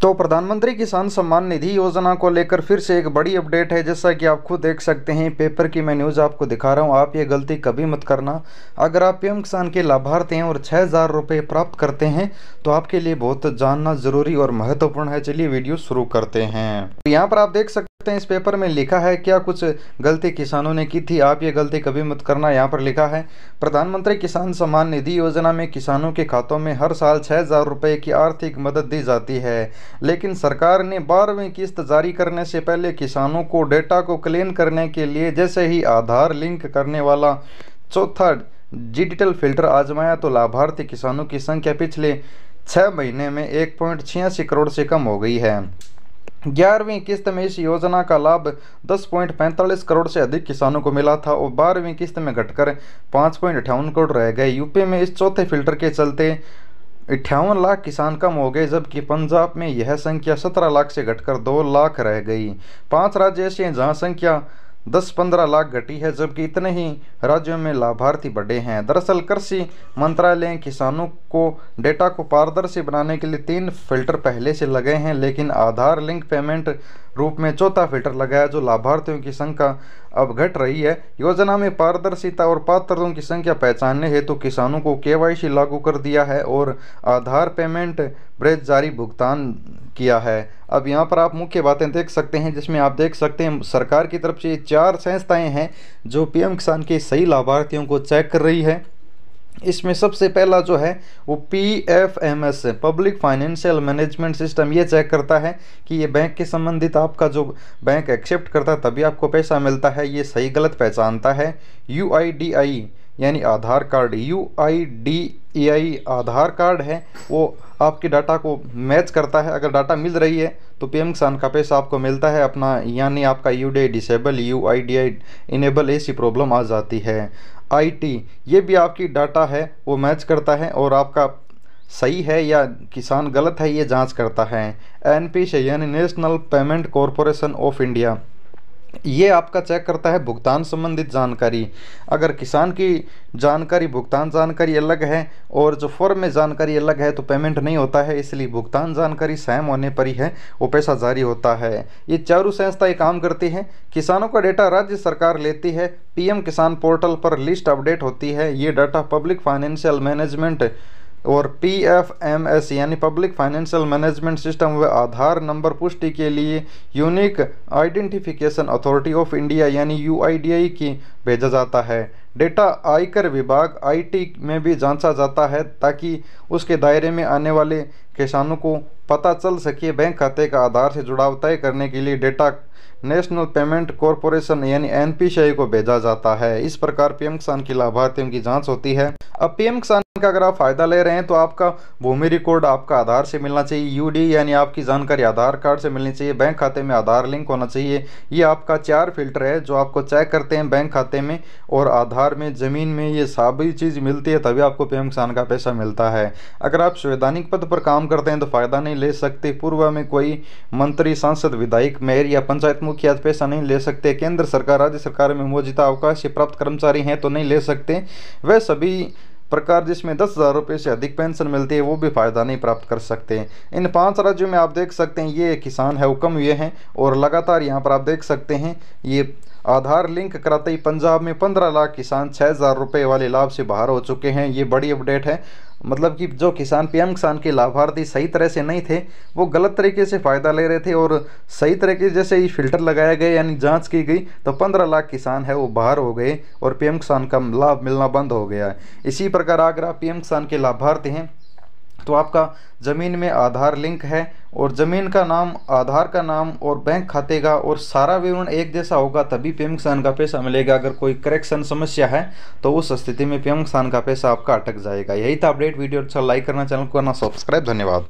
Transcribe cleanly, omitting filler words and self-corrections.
तो प्रधानमंत्री किसान सम्मान निधि योजना को लेकर फिर से एक बड़ी अपडेट है। जैसा कि आप खुद देख सकते हैं पेपर की मैं न्यूज़ आपको दिखा रहा हूं। आप ये गलती कभी मत करना। अगर आप पीएम किसान के लाभार्थी हैं और 6,000 रुपये प्राप्त करते हैं तो आपके लिए बहुत जानना ज़रूरी और महत्वपूर्ण है। चलिए वीडियो शुरू करते हैं। तो यहाँ पर आप देख सकते हैं इस पेपर में लिखा है क्या कुछ गलती किसानों ने की थी। आप ये गलती कभी मत करना। यहाँ पर लिखा है प्रधानमंत्री किसान सम्मान निधि योजना में किसानों के खातों में हर साल 6,000 रुपये की आर्थिक मदद दी जाती है, लेकिन सरकार ने 12वीं किस्त जारी करने से पहले किसानों को डेटा को क्लीन करने के लिए जैसे ही आधार लिंक करने वाला चौथा डिजिटल फिल्टर आजमाया तो लाभार्थी किसानों की संख्या पिछले 6 महीने में 1.86 करोड़ से कम हो गई है। 11वीं किस्त में इस योजना का लाभ 10.45 करोड़ से अधिक किसानों को मिला था और 12वीं किस्त में घटकर 5.58 करोड़ रह गए। यूपी में इस चौथे फिल्टर के चलते 58 लाख किसान कम हो गए, जबकि पंजाब में यह संख्या 17 लाख से घटकर 2 लाख रह गई। 5 राज्य ऐसे हैं जहां संख्या 10-15 लाख घटी है, जबकि इतने ही राज्यों में लाभार्थी बढ़े हैं। दरअसल कृषि मंत्रालय ने किसानों को डेटा को पारदर्शी बनाने के लिए 3 फिल्टर पहले से लगे हैं, लेकिन आधार लिंक पेमेंट रूप में चौथा फिल्टर लगाया जो लाभार्थियों की संख्या अब घट रही है। योजना में पारदर्शिता और पात्रों की संख्या पहचानने हेतु तो किसानों को केवाईसी लागू कर दिया है और आधार पेमेंट ब्रेज जारी भुगतान किया है। अब यहाँ पर आप मुख्य बातें देख सकते हैं, जिसमें आप देख सकते हैं सरकार की तरफ से 4 संस्थाएं हैं जो पीएम किसान के सही लाभार्थियों को चेक कर रही है। इसमें सबसे पहला जो है वो PFMS public financial management system ये चेक करता है कि ये बैंक के संबंधित आपका जो बैंक एक्सेप्ट करता है तभी आपको पैसा मिलता है, ये सही गलत पहचानता है। UIDAI यानी आधार कार्ड, UIDAI आधार कार्ड है वो आपके डाटा को मैच करता है। अगर डाटा मिल रही है तो पीएम किसान का पैसा आपको मिलता है अपना, यानी आपका UIDAI डिसेबल UIDAI इनेबल ऐसी प्रॉब्लम आ जाती है। IT ये भी आपकी डाटा है वो मैच करता है और आपका सही है या किसान गलत है ये जांच करता है। NPC यानी national payment corporation of India ये आपका चेक करता है भुगतान संबंधित जानकारी। अगर किसान की जानकारी भुगतान जानकारी अलग है और जो फॉर्म में जानकारी अलग है तो पेमेंट नहीं होता है, इसलिए भुगतान जानकारी सेम होने पर ही है वो पैसा जारी होता है। ये चारों संस्थाएं काम करती हैं। किसानों का डेटा राज्य सरकार लेती है। पीएम किसान पोर्टल पर लिस्ट अपडेट होती है। ये डाटा पब्लिक फाइनेंशियल मैनेजमेंट और PFMS यानी पब्लिक फाइनेंशियल मैनेजमेंट सिस्टम व आधार नंबर पुष्टि के लिए unique identification authority of India यानी UIDAI की भेजा जाता है। डेटा आयकर विभाग IT में भी जांचा जाता है ताकि उसके दायरे में आने वाले किसानों को पता चल सके। बैंक खाते का आधार से जुड़ाव तय करने के लिए डेटा नेशनल पेमेंट कॉरपोरेशन यानी NPCI को भेजा जाता है। इस प्रकार पीएम किसान की लाभार्थियों की जांच होती है। अब पीएम किसान का अगर आप फायदा ले रहे हैं तो आपका भूमि रिकॉर्ड आपका आधार से मिलना चाहिए। UD यानी आपकी जानकारी आधार कार्ड से मिलनी चाहिए। बैंक खाते में आधार लिंक होना चाहिए। ये आपका 4 फिल्टर है जो आपको चेक करते हैं बैंक खाते में और आधार में, ज़मीन में, ये सभी चीज़ मिलती है तभी आपको पीएम किसान का पैसा मिलता है। अगर आप संवैधानिक पद पर काम करते हैं तो फ़ायदा नहीं ले सकते। पूर्व में कोई मंत्री, सांसद, विधायक, मेयर या पंचायत मुखिया पैसा नहीं ले सकते। केंद्र सरकार, राज्य सरकार में मौजूदा अवकाश से प्राप्त कर्मचारी हैं तो नहीं ले सकते। वह सभी प्रकार जिसमें 10,000 रुपये से अधिक पेंशन मिलती है वो भी फ़ायदा नहीं प्राप्त कर सकते। इन 5 राज्यों में आप देख सकते हैं ये किसान है वो कम हुए हैं और लगातार यहाँ पर आप देख सकते हैं ये आधार लिंक कराते ही पंजाब में 15 लाख किसान 6,000 रुपये वाले लाभ से बाहर हो चुके हैं। ये बड़ी अपडेट है। मतलब कि जो किसान पीएम किसान के लाभार्थी सही तरह से नहीं थे वो गलत तरीके से फ़ायदा ले रहे थे और सही तरीके जैसे ही फिल्टर लगाया गया यानी जांच की गई तो 15 लाख किसान है वो बाहर हो गए और पीएम किसान का लाभ मिलना बंद हो गया। इसी प्रकार अगर आप पीएम किसान के लाभार्थी हैं तो आपका ज़मीन में आधार लिंक है और ज़मीन का नाम, आधार का नाम और बैंक खाते का और सारा विवरण एक जैसा होगा तभी पीएम किसान का पैसा मिलेगा। अगर कोई करेक्शन समस्या है तो उस स्थिति में पीएम किसान का पैसा आपका अटक जाएगा। यही था अपडेट। वीडियो अच्छा लाइक करना, चैनल को करना सब्सक्राइब। धन्यवाद।